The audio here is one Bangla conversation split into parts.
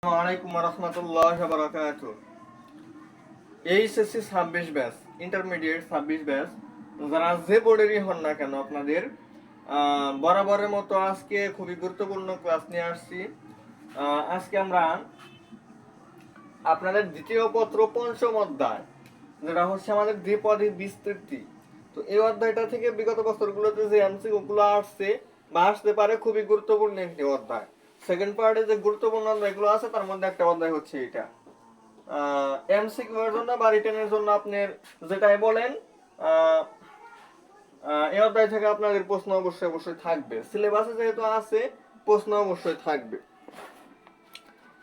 আসসালামু আলাইকুম ওয়া রাহমাতুল্লাহি ওয়া বারাকাতুহু। এইচএসসি 26 ব্যাচ, ইন্টারমিডিয়েট 26 ব্যাচ, যারা যে বোর্ডেরই হন না কেন আপনাদের বরাবরের মতো আজকে খুবই গুরুত্বপূর্ণ ক্লাস নিয়ে আসছি। আজকে আমরা আপনাদের দ্বিতীয় পত্র পঞ্চম অধ্যায়, যেটা হচ্ছে আমাদের দ্বিপদী বিস্তৃতি। তো এই অধ্যায়টা থেকে বিগত বছরগুলোতে যে এমসিকিউ গুলো আসছে বা আসতে পারে, খুবই গুরুত্বপূর্ণ একটি অধ্যায়। সেকেন্ড পার্টে যে গুরুত্বপূর্ণ অধ্যায়গুলো আছে তার মধ্যে একটা অধ্যায় হচ্ছে এটা। এমসিকিউ এর জন্য বা রিটেনের জন্য আপনার যেটাই বলেন, এই অধ্যায় থেকে আপনাদের প্রশ্ন অবশ্যই অবশ্যই থাকবে। সিলেবাসে যেহেতু আছে, প্রশ্ন অবশ্যই থাকবে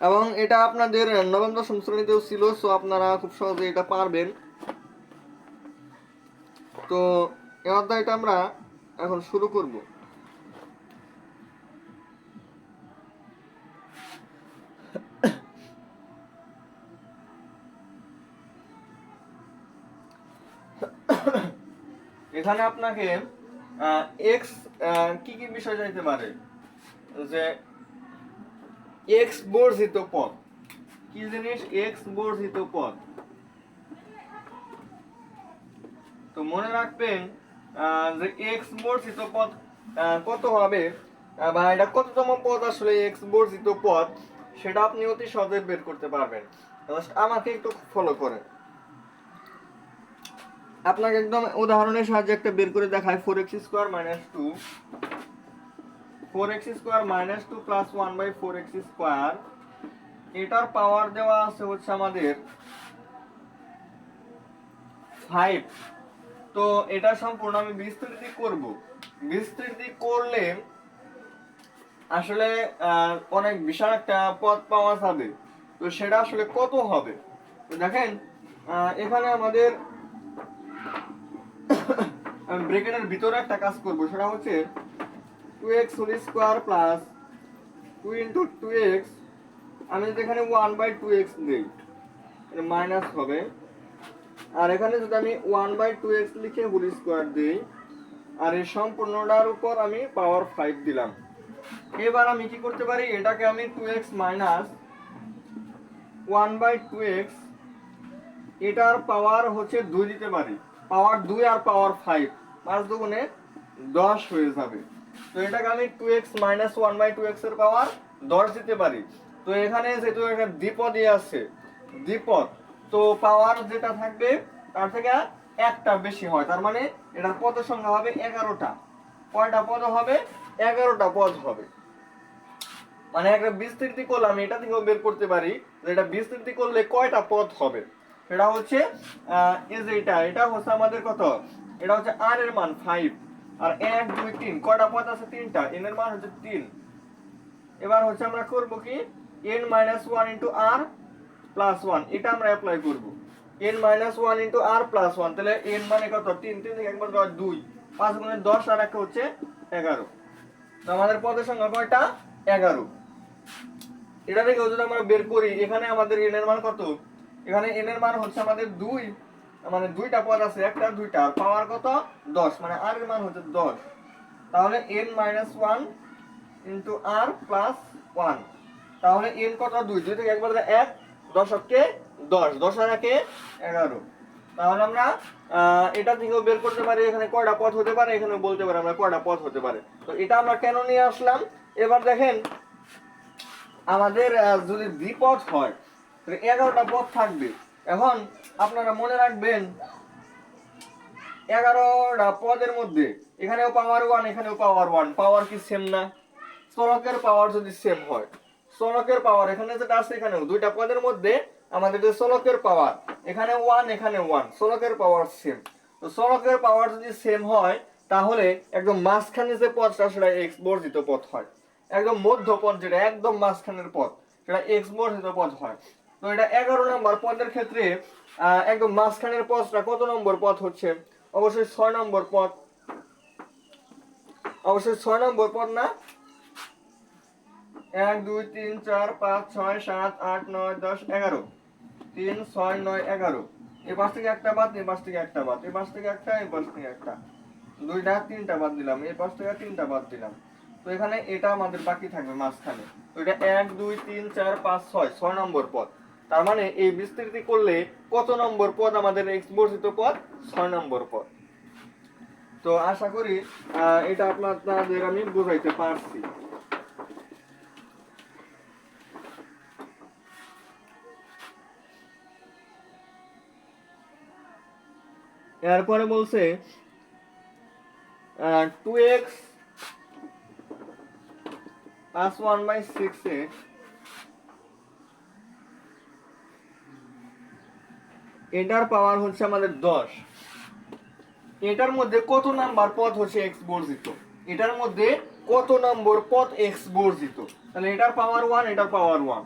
এবং এটা আপনাদের নবম দশম শ্রেণীতেও ছিল, সো আপনারা খুব সহজে এটা পারবেন। তো এই অধ্যায়টা আমরা এখন শুরু করব। এখানে আপনাকে এক্স কি কি বিষয় জানতে পারে, যে এক্স বর্ধিত পদ কি জিনিস, এক্স বর্ধিত পদ। তো মনে রাখবেন যে এক্স বর্ধিত পদ কত হবে, বা এটা কততম পদ আসলে এক্স বর্ধিত পদ, সেটা আপনি অতি সহজে বের করতে পারবেন। আমাকে একটু ফলো করেন। আপনাকে একদম উদাহরণের সাহায্যে একটা বের করে দেখায়। 4x² - 2 4x² - 2 + 1/4x², এটার পাওয়ার দেওয়া আছে হচ্ছে আমাদের 5। তো এটা সম্পূর্ণ আমি বিস্তৃতি করব। বিস্তৃতি করলে আসলে অনেক বিশাল একটা পদ পাওয়া যাবে। তো সেটা আসলে কত হবে, তো দেখেন এখানে আমাদের আমি ব্র্যাকেটের ভিতরে একটা কাজ করব, সেটা হচ্ছে 2x² + 2 * 2x। আমি যদি এখানে 1/2x দিই, এটা মাইনাস হবে। আর এখানে যদি আমি 1/2x লিখে হোল স্কয়ার দিই, আর এই সম্পূর্ণটার উপর আমি পাওয়ার 5 দিলাম। এবার আমি কি করতে পারি, এটাকে আমি 2x - 1/2x, এটার পাওয়ার হচ্ছে 2 দিতে পারি। পাওয়ার 2 আর পাওয়ার 5, 5 দুগুণে 10 হয়ে যাবে। তো এটাকে আমি 2x - 1/2x এর পাওয়ার 10 দিতে পারি। তো এখানে যেহেতু একটা দ্বিপদী আছে, দ্বিপদ, তো পাওয়ার যেটা থাকবে তার থেকে একটা বেশি হয়, তার মানে এটার পদের সংখ্যা হবে 11টা। কয়টা পদ হবে? 11টা পদ হবে। মানে একটা বিস্তৃতি করলে আমি এটা থেকেও বের করতে পারি যে এটা বিস্তৃতি করলে কয়টা পদ হবে। সেটা হচ্ছে এই যে এটা হচ্ছে আমাদের কত, এটা হচ্ছে r এর মান 5, আর 1 2 3 কয়টা পদ আছে? 3টা। n এর মান হচ্ছে 3। এবার হচ্ছে আমরা করব কি, n - 1 * r + 1, এটা আমরা অ্যাপ্লাই করব। n - 1 * r + 1, তাহলে n মানে কত? 3, 3 থেকে একবার 2, 5 গুণে 10 আর একটা হচ্ছে 11। তো আমাদের পদের সংখ্যা কয়টা? 11। এটা থেকে যদি আমরা বের করি, এখানে আমাদের n এর মান কত? এখানে n এর মান হচ্ছে আমাদের 2, মানে দুইটা পদ আছে, একটা দুইটা, পাওয়ার কত? 10, মানে r এর মান হচ্ছে 10। তাহলে n - 1 * r + 1, তাহলে n কত? 2, 2 থেকে একবার 1, 10 কে 10, 10 আর 1 11। তাহলে আমরা এটা থেকেও বের করতে পারি এখানে কয়টা পদ হতে পারে, এখানে বলতে পারি আমরা কয়টা পদ হতে পারে। তো এটা আমরা কেন নিয়ে আসলাম, এবার দেখেন আমাদের যদি দ্বিপদ হয় তাহলে 11টা পদ থাকবে। এখন আপনারা মনে রাখবেন 11টা পদের মধ্যে এখানেও পাওয়ার 1, এখানেও পাওয়ার 1, পাওয়ার কি সেম না? চলকের পাওয়ার যদি সেম হয়, চলকের পাওয়ার এখানে যেটা আছে এখানেও, দুইটা পদের মধ্যে আমাদের যে চলকের পাওয়ার, এখানে 1 এখানে 1, চলকের পাওয়ার সেম। তো চলকের পাওয়ার যদি সেম হয়, তাহলে একদম মাঝখানে যে পদটা সেটা এক্স বর্ধিত পদ হয়। একদম মধ্য পদ যেটা একদম মাঝখানের পদ, সেটা এক্স বর্ধিত পদ হয়। তো এটা 11 নম্বর পদের ক্ষেত্রে একদম মাঝখানের পদটা কত নম্বর পদ হচ্ছে? অবশ্যই 6 নম্বর পদ। অবশ্যই 6 নম্বর পদ না? 1 2 3 4 5 6 7 8 9 10 11, 3 6 9 11। এই পাশ থেকে একটা বাদ, এই পাশ থেকে একটা বাদ, এই পাশ থেকে একটা, এই পাশ থেকে একটা, দুইটা তিনটা বাদ দিলাম, এই পাশ থেকে তিনটা বাদ দিলাম। তো এখানে এটা আমাদের বাকি থাকবে মাঝখানে। তো এটা 1 2 3 4 5 6 6 নম্বর পদ। তার মানে এই বিস্তৃতি করলে কত নম্বর পদ আমাদের x বর্ধিত পদ? 6 নম্বর পদ। তো আশা করি এটা আপনাদের আমি বুঝাইতে পারছি। এরপরে বলছে 2x plus 1/6 এ এটার পাওয়ার হচ্ছে আমাদের 10। এটার মধ্যে কত নাম্বার পদ হচ্ছে x বর্জিত? এটার মধ্যে কত নম্বর পদ x বর্জিত? তাহলে এটার পাওয়ার 1, এটার পাওয়ার 1।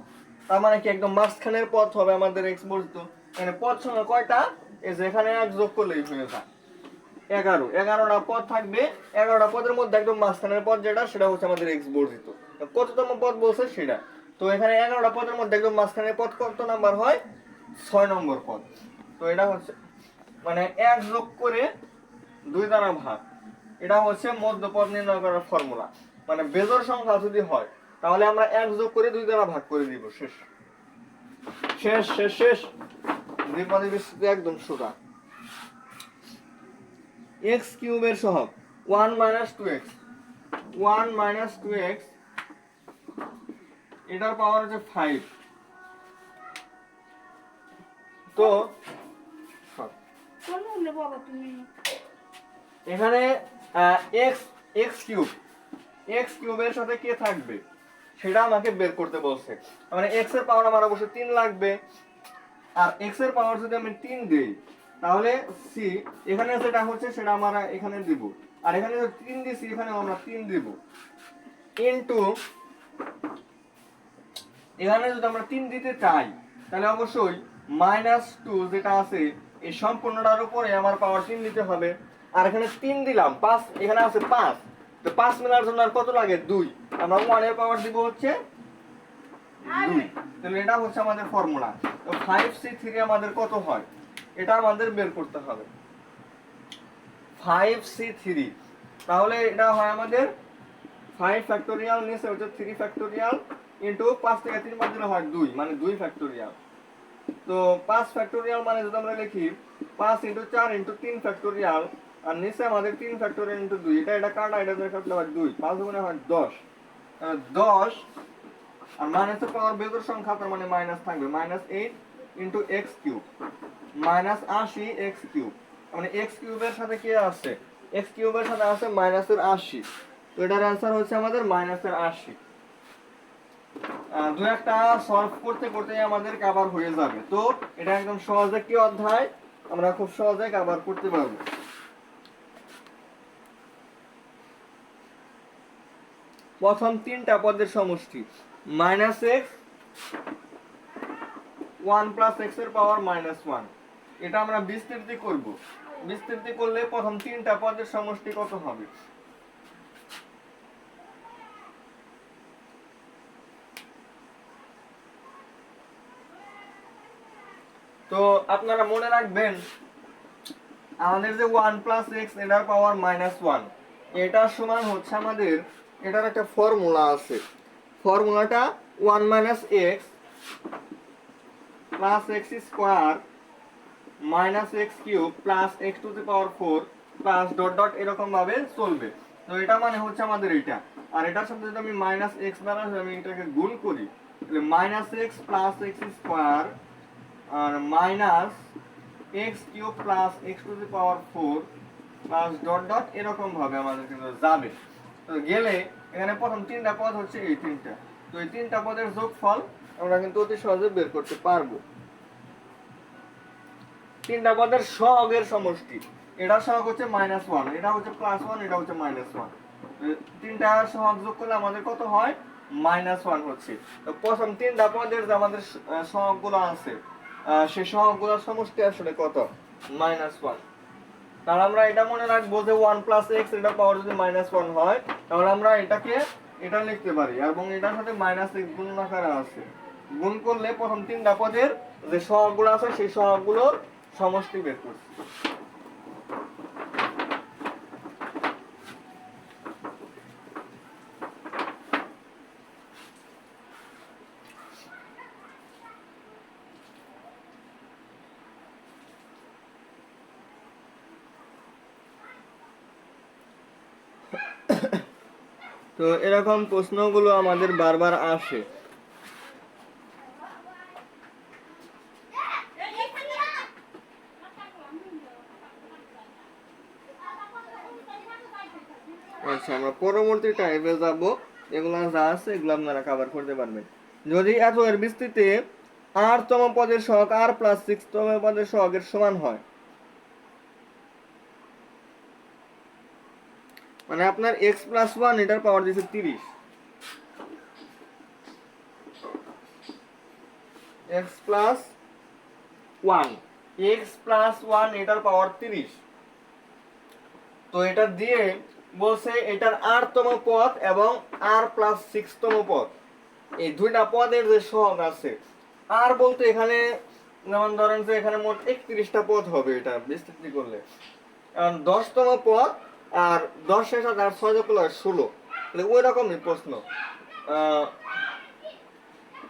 তার মানে কি একদম মাঝখানের পদ হবে আমাদের x বর্জিত। মানে পদ সংখ্যা কয়টা? এই যে এখানে 1 যোগ করলেই হয়ে যায় 11। 11টা পদ থাকবে। 11টা পদের মধ্যে একদম মাঝখানের পদ যেটা, সেটা হচ্ছে আমাদের x বর্জিত। কততম পদ বলছে সেটা। তো এখানে 11টা পদের মধ্যে একদম মাঝখানের পদ কত নাম্বার হয়? 6 নম্বর পদ। তো এটা হচ্ছে মানে 1 যোগ করে 2 দ্বারা ভাগ। এটা হচ্ছে মধ্যপদ নির্ণয় করার ফর্মুলা। মানে বেজোড় সংখ্যা যদি হয় তাহলে আমরা 1 যোগ করে 2 দ্বারা ভাগ করে দিব। শেষ শেষ শেষ শেষ। দ্বিপদী বিস্তৃতি একদম সোজা। x কিউবের সহগ 1 - 2x 1 - 2x এটার পাওয়ার হচ্ছে 5। তো এখানে x x কিউবের সাথে কে থাকবে সেটা আমাকে বের করতে বলছে। মানে x এর পাওয়ার আমার অবশ্যই 3 লাগবে। আর x এর পাওয়ার যদি আমি 3 দেই তাহলে c এখানে যেটা হচ্ছে সেটা আমরা এখানে দিব। আর এখানে যদি 3 দিছি এখানে আমরা 3 দিব ইনটু এখানে যদি আমরা 3 দিতে চাই তাহলে অবশ্যই -2 যেটা আছে এই সম্পূর্ণটার উপরে আমার পাওয়ার 3 দিতে হবে। আর এখানে 3 দিলাম 5, এখানে আছে 5। তো 5 মেলার জন্য আর কত লাগে? 2। আমরা 1 এর পাওয়ার দিব হচ্ছে 2। তাহলে এটা হচ্ছে আমাদের ফর্মুলা। তো 5c3 আমাদের কত হয় এটা আমাদের বের করতে হবে। 5c3 তাহলে এটা হয় আমাদের 5 ফ্যাক্টোরিয়াল নিচে হচ্ছে 3 ফ্যাক্টোরিয়াল ইনটু 5 থেকে 3 বাদ দিলে হয় 2, মানে 2 ফ্যাক্টোরিয়াল। তো 5 ফ্যাক্টোরিয়াল মানে যদি আমরা লিখি 5 × 4 × 3 ফ্যাক্টোরিয়াল, আর নিচে আমাদের 3 ফ্যাক্টোরিয়াল ইনটু 2। এটা কাটা, এটা ধরে কাটলে হয় 2। 5 গুণে হয় 10। 10 আর মাইনাসের পাওয়ার বেজোড় সংখ্যা, তার মানে মাইনাস থাকবে। -8 × x³ -80 x³। মানে x কিউবের সাথে কি আছে? x কিউবের সাথে আছে -80। তো এটার অ্যান্সার হচ্ছে আমাদের -80। দু একটা সলভ করতে করতে আমাদের কভার হয়ে যাবে। তো এটা একদম সহজ একটি অধ্যায়, আমরা খুব সহজে কভার করতে পারবো। প্রথম 3টা পদের সমষ্টি -x 1 + x এর পাওয়ার -1। এটা আমরা বিস্তৃতি করব। বিস্তৃতি করলে প্রথম 3টা পদের সমষ্টি কত হবে? তো আপনারা মনে রাখবেন আমাদের যে 1 + x এটার পাওয়ার -1, এটা সমান হচ্ছে আমাদের এটার একটা ফর্মুলা আছে। ফর্মুলাটা 1 - x + x² -x³ + x⁴ + ... এরকম ভাবে চলবে। তো এটা মানে হচ্ছে আমাদের এইটা। আর এটার সাথে যদি আমি -x দ্বারা আমি এটাকে গুণ করি তাহলে -x + x² আর -x³ + x⁴ + ... এরকম ভাবে আমাদের কিন্তু যাবে। তো গেলে এখানে প্রথম 3টা পদ হচ্ছে এই 3টা। তো এই 3টা পদের যোগফল আমরা কিন্তু অতি সহজে বের করতে পারবো। 3টা পদের সহগের সমষ্টি, এটা সহগ হচ্ছে -1, এটা হচ্ছে +1, এটা হচ্ছে -1। 3টা সহগ যোগ করলে আমাদের কত হয়? -1 হচ্ছে। তো প্রথম 3টা পদের যে আমাদের সহগগুলো আছে সেই সহগগুলোর সমষ্টি আসলে কত? -1। তাহলে আমরা এটা মনে রাখবো যে 1 + x এটার পাওয়ার যদি -1 হয় তাহলে আমরা এটাকে এটা লিখতে পারি, এবং এটার সাথে -x গুণ আকারে আছে। গুণ করলে প্রথম 3টা পদের যে সহগগুলো আছে সেই সহগগুলোর সমষ্টি বের করছি। তো এরকম প্রশ্নগুলো আমাদের বারবার আসে। আচ্ছা, আমরা পরবর্তী টাইপে যাব। এগুলা যা আছে এগুলো আপনারা কভার করতে পারবেন। যদি এত এর বিস্তৃতিতে r তম পদের সহগ r প্লাস 6 তম পদের সহগের সমান হয়, মানে আপনার x প্লাস 1 এটার পাওয়ার দিয়েছে 30, x প্লাস 1 এটার পাওয়ার 30। তো এটা দিয়ে বলছে এটার r তম পদ এবং r প্লাস 6 তম পদ, এই দুইটা পদের যে সহগ আছে, আর বলতে এখানে যেমন ধরেন যে এখানে মোট 31টা পদ হবে এটা বিস্তৃতি করলে, কারণ 10তম পদ আর 10 এর সাথে আর 6 যোগ করলে 16, তাহলে ওই রকমই প্রশ্ন।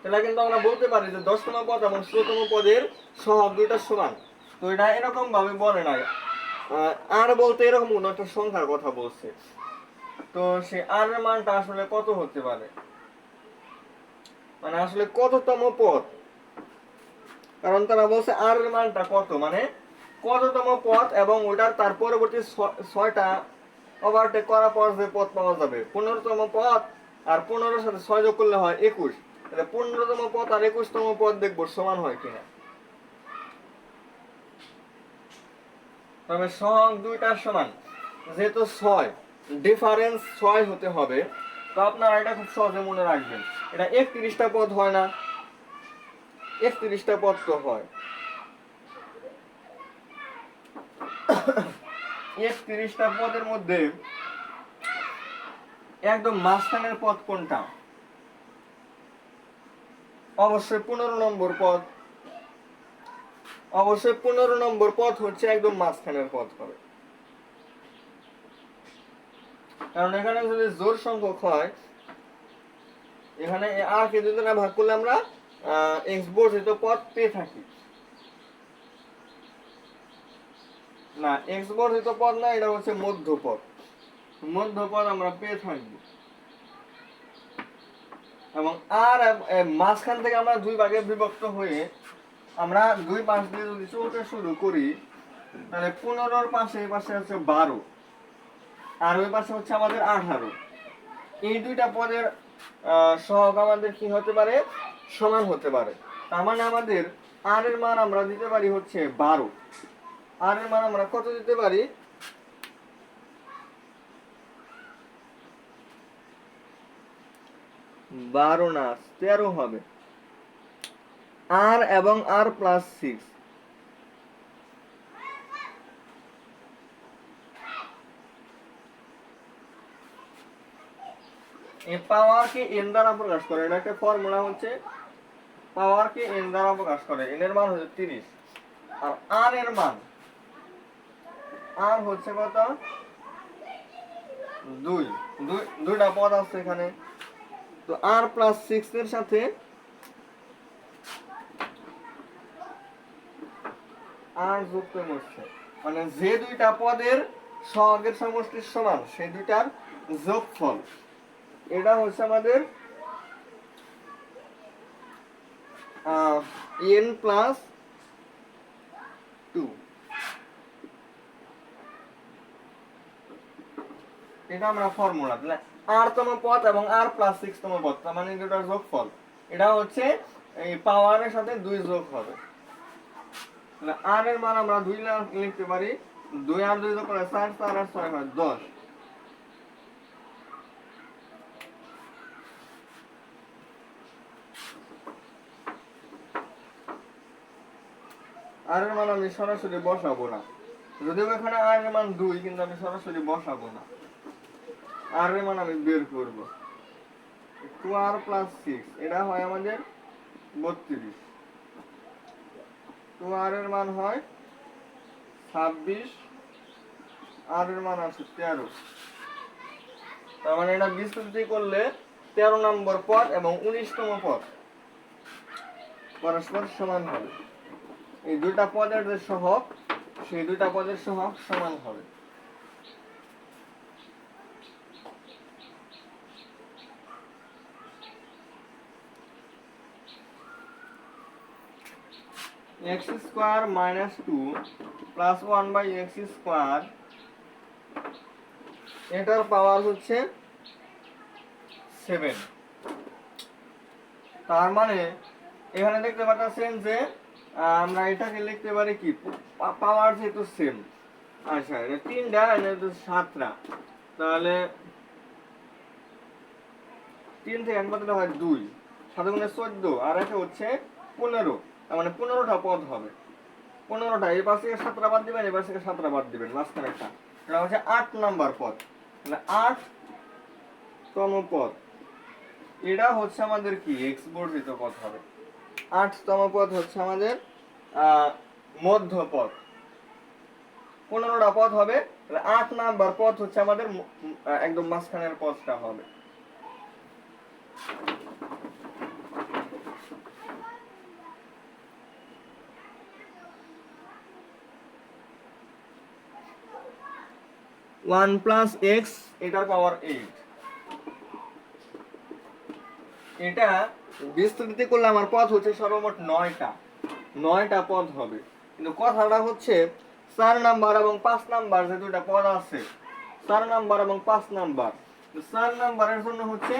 তাহলে কিন্তু আমরা বলতে পারি যে 10তম পদ এবং 16তম পদের সহগ দুইটা সমান। তো এটা এরকম ভাবে বলে নাই, আর বলতে এরকম কোন একটা সংখ্যার কথা বলছে। তো সে আর এর মানটা আসলে কত হতে পারে, মানে আসলে কততম পদ, কারণ তারা বলছে আর এর মানটা কত, মানে কততম পদ এবং ওটার তার পরবর্তী 6টা ওভারটেক করার পর যে পদ পাওয়া যাবে 15তম পদ, আর 15 সাথে 6 যোগ করলে হয় 21, তাহলে 15তম পদ আর 21তম পদ দেখবো সমান হয় কিনা। তবে সহগ দুইটার সমান, যেহেতু 6 ডিফারেন্স 6 হতে হবে, তো আপনারা এটা খুব সহজে মনে রাখবেন। এটা 31টা পদ হয় না, 31টা পদ তো হয়। 31টা পদের মধ্যে একদম মাঝখানের পদ কোনটা? অবশ্যই 15 নম্বর পদ, অবশ্যই 15 নম্বর পদ হচ্ছে একদম মাঝখানের পদ হবে, কারণ এখানে যদি জোড় সংখ্যক হয়, এখানে আর কে যদি না ভাগ করলে আমরা এক্স বর্ধিত পদ পেয়ে থাকি না, এক্স বর্ধিত পদ না, এটা হচ্ছে মধ্যপদ, মধ্যপদ আমরা পেয়ে থাকবো। এবং আর মাঝখান থেকে আমরা দুই ভাগে বিভক্ত হয়ে আমরা দুই পাশ দিয়ে যদি চলতে শুরু করি, তাহলে 15 পাশে এই পাশে হচ্ছে 12 আর ওই পাশে হচ্ছে আমাদের 18, এই দুইটা পদের সহগ আমাদের কি হতে পারে? সমান হতে পারে। তার মানে আমাদের আর এর মান আমরা দিতে পারি হচ্ছে 12, আর এর মান আমরা কত দিতে পারি? 12 না 13 হবে, আর এবং আর প্লাস 6, এই পাওয়ারকে এন দ্বারা প্রকাশ করে, এটা একটা ফর্মুলা হচ্ছে পাওয়ারকে এন দ্বারা প্রকাশ করে, এন এর মান হচ্ছে 30, আর আর এর মান, আর হচ্ছে কত? 2, দুইটা পদ আছে এখানে, তো আর প্লাস 6 এর সাথে আর যুক্ত হচ্ছে, মানে যে দুইটা পদের সহগের সমষ্টির সমান সেই দুইটার যোগফল, এটা হচ্ছে আমাদের n প্লাস 2, এটা আমরা ফর্মুলা, তাহলে আর তম পদ এবং আর প্লাস 6 তম পদ, তার মানে দুটার যোগফল, এটা হচ্ছে এই পাওয়ারের সাথে 2 যোগ হবে। তাহলে আর এর মান আমরা 2 লিখতে পারি, 2 আর 2 যোগ করে 4, 4 আর 6 হয় 10। আর এর মান আমি সরাসরি বসাবো না, যদিও এখানে আর এর মান 2, কিন্তু আমি সরাসরি বসাবো না, আর এর মান আমি বের করব। 2r প্লাস 6 এটা হয় আমাদের 32, 2r এর মান হয় 26, আর এর মান আছে 13, তার মানে এটা বিস্তৃতি করলে 13 নম্বর পদ এবং 19তম পদ পরস্পর সমান হবে। এই দুইটা পদের যে সহগ, সেই দুইটা পদের সহগ সমান হবে। x square minus 2 plus 1/x square, এটার পাওয়ার হচ্ছে 7। তার মানে এখানে দেখতে পাচ্ছেন যে আমরা এটাকে লিখতে পারি কি, পাওয়ার যেহেতু সেম। আচ্ছা, এটা 3টা, এটা 7টা, তাহলে 3 থেকে 1 বাদ দিলে হয় 2, 7 গুণে 14, আর এটা হচ্ছে 15, তার মানে 15টা পদ হবে। 15টা, এই পাশ থেকে 7টা বাদ দিবেন, এই পাশ থেকে 7টা বাদ দিবেন, মাঝখানে একটা, এটা হচ্ছে 8 নাম্বার পদ, তাহলে 8তম পদ। এটা হচ্ছে আমাদের কি এক্স বর্ধিত পদ হবে। 8তম পদ হচ্ছে আমাদের মধ্য পদ। 15টা পদ হবে, তাহলে 8 নাম্বার পদ হচ্ছে আমাদের একদম মাঝখানের পদটা হবে। ওয়ান প্লাস এক্স, এটার পাওয়ার 8। এটা বিস্তৃতি করলে আমার পদ হচ্ছে সর্বমোট 9টা পদ হবে। কিন্তু কথাটা হচ্ছে 4 নাম্বার এবং 5 নাম্বার যে দুইটা পদ আছে, 4 নাম্বার এবং 5 নাম্বার, 4 নাম্বারের জন্য হচ্ছে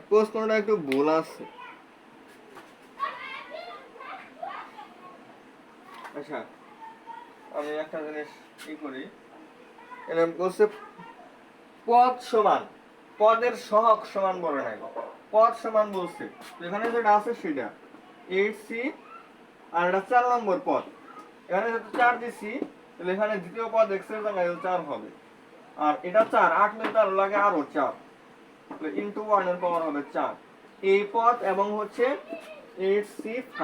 প্রশ্নটা একটু ভুল আছে। আচ্ছা, আমি একটা জিনিস কি করি, এটা বলছে পদ সমান, পদের সহগ সমান বলে নাই, পদ সমান বলছে। এখানে যেটা আছে সেটা 8c, আর এটা 4 নম্বর পদ। এখানে যেহেতু 4 দিছি, তাহলে এখানে দ্বিতীয় পদ x এর জায়গায় 4 হবে, আর এটা 4, 8 মিলে তার লাগে আরো 4, তাহলে ইনটু 1 এর পাওয়ার হবে 4। এই পদ এবং হচ্ছে 8c5,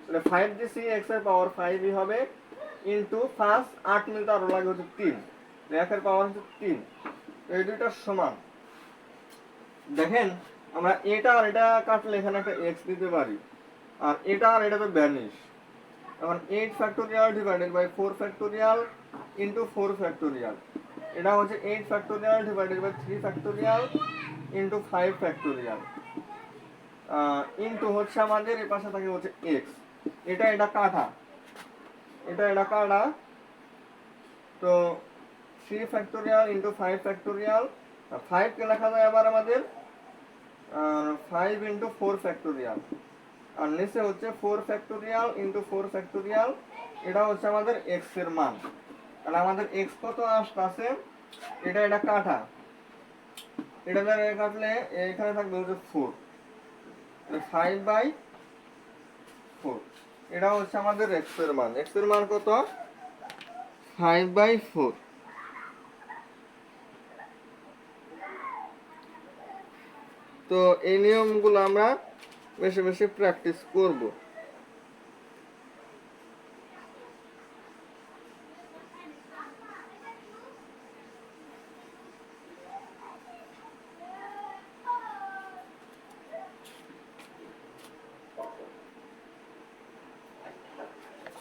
তাহলে 5 দিছি, x এর পাওয়ার 5ই হবে, ইনটু ফার্স্ট 8 মিলে তার লাগে হচ্ছে 3, 1 এর পাওয়ার হচ্ছে 3। এই দুইটা সমান। দেখেন, আমরা এটা আর এটা কাটলে এখানে একটা x দিতে পারি, আর এটা আর এটা তো ভ্যানিশ। এখন 8 factorial divided by 4 factorial into 4 factorial, এটা হচ্ছে 8 factorial divided by 3 factorial into 5 factorial, into হচ্ছে আমাদের এই পাশে থাকে হচ্ছে x। এটা কাটা, এটা কাটা, তো 3 ফ্যাক্টোরিয়াল ইনটু 5 ফ্যাক্টোরিয়াল, 5 কে লেখা যায় আবার আমাদের 5 ইনটু 4 ফ্যাক্টোরিয়াল, আর নিচে হচ্ছে 4 ফ্যাক্টোরিয়াল ইনটু 4 ফ্যাক্টোরিয়াল, এটা হচ্ছে আমাদের x এর মান। তাহলে আমাদের x কত আসছে, এটা কাটা, এটা দ্বারা কাটলে এখানে থাকবে হচ্ছে 4, 5/4, এটা হচ্ছে আমাদের x এর মান। x এর মান কত, 5/4। তো এই নিয়মগুলো আমরা বেশি বেশি প্র্যাকটিস করব।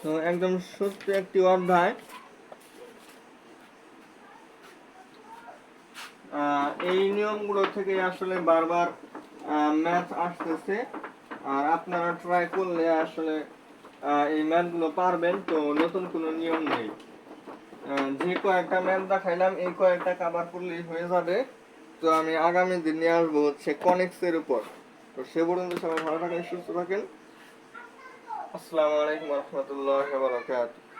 তো একদম সত্য একটি অধ্যায়। এই নিয়মগুলো থেকে আসলে বারবার ম্যাথ আসতেছে, আর আপনারা ট্রাই করলে আসলে এই ম্যাথগুলো পারবেন। তো নতুন কোনো নিয়ম নেই, যে কয়েকটা ম্যাথ দেখাইলাম এই কয়েকটা কভার করলেই হয়ে যাবে। তো আমি আগামী দিন নিয়ে আসবো হচ্ছে কনিক্সের উপর। তো সে পর্যন্ত সবাই ভালো থাকেন, সুস্থ থাকেন। আসসালামু আলাইকুম রহমতুল্লাহ বারাকাতুহু।